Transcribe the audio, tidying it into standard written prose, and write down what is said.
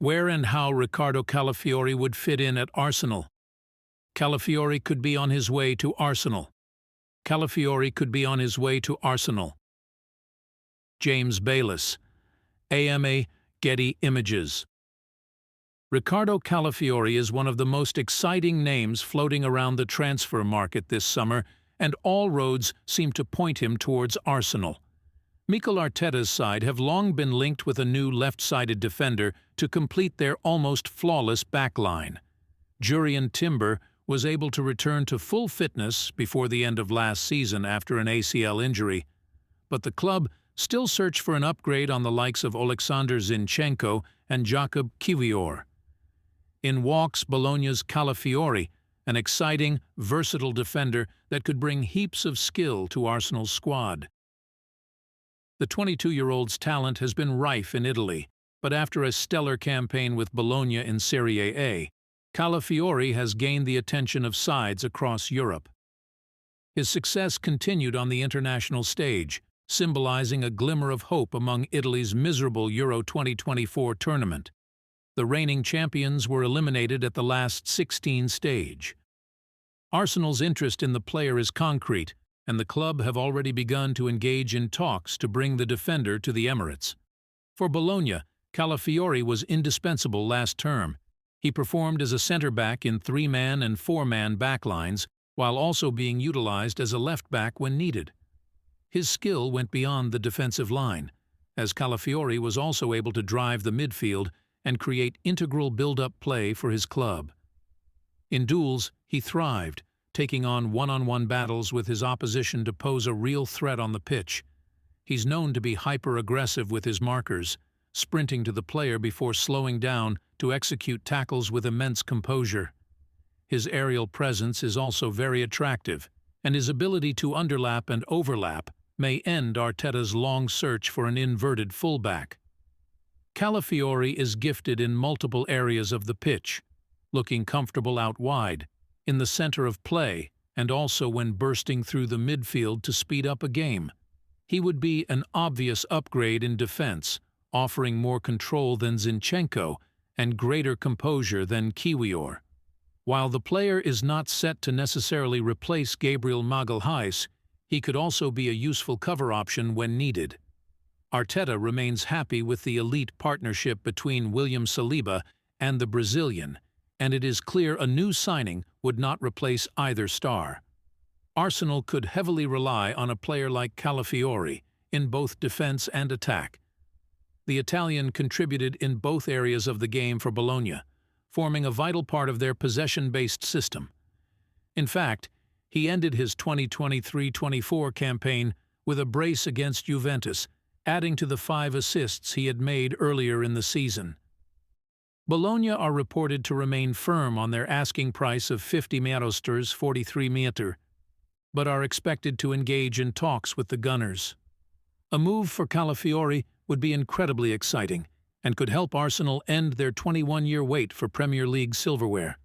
Where and how Riccardo Calafiori would fit in at Arsenal. Calafiori could be on his way to Arsenal. Calafiori could be on his way to Arsenal. James Bayliss, AMA, Getty Images. Riccardo Calafiori is one of the most exciting names floating around the transfer market this summer, and all roads seem to point him towards Arsenal. Mikel Arteta's side have long been linked with a new left-sided defender to complete their almost flawless backline. Jurrien Timber was able to return to full fitness before the end of last season after an ACL injury, but the club still search for an upgrade on the likes of Oleksandr Zinchenko and Jakub Kiwior. In walks Bologna's Calafiori, an exciting, versatile defender that could bring heaps of skill to Arsenal's squad. The 22-year-old's talent has been rife in Italy, but after a stellar campaign with Bologna in Serie A, Calafiori has gained the attention of sides across Europe. His success continued on the international stage, symbolizing a glimmer of hope among Italy's miserable Euro 2024 tournament. The reigning champions were eliminated at the last 16 stage. Arsenal's interest in the player is concrete, and the club have already begun to engage in talks to bring the defender to the Emirates. For Bologna, Calafiori was indispensable last term. He performed as a centre-back in 3-man and 4-man backlines, while also being utilized as a left-back when needed. His skill went beyond the defensive line, as Calafiori was also able to drive the midfield and create integral build-up play for his club. In duels, he thrived, taking on one-on-one battles with his opposition to pose a real threat on the pitch. He's known to be hyper-aggressive with his markers, sprinting to the player before slowing down to execute tackles with immense composure. His aerial presence is also very attractive, and his ability to underlap and overlap may end Arteta's long search for an inverted fullback. Calafiori is gifted in multiple areas of the pitch, looking comfortable out wide, in the center of play, and also when bursting through the midfield to speed up a game. He would be an obvious upgrade in defense, offering more control than Zinchenko and greater composure than Kiwior. While the player is not set to necessarily replace Gabriel Magalhaes, he could also be a useful cover option when needed. Arteta remains happy with the elite partnership between William Saliba and the Brazilian, and it is clear a new signing would not replace either star. Arsenal could heavily rely on a player like Calafiori in both defense and attack. The Italian contributed in both areas of the game for Bologna, forming a vital part of their possession-based system. In fact, he ended his 2023-24 campaign with a brace against Juventus, adding to the 5 assists he had made earlier in the season. Bologna are reported to remain firm on their asking price of 50 €, 43 meter, but are expected to engage in talks with the Gunners. A move for Calafiori would be incredibly exciting and could help Arsenal end their 21-year wait for Premier League silverware.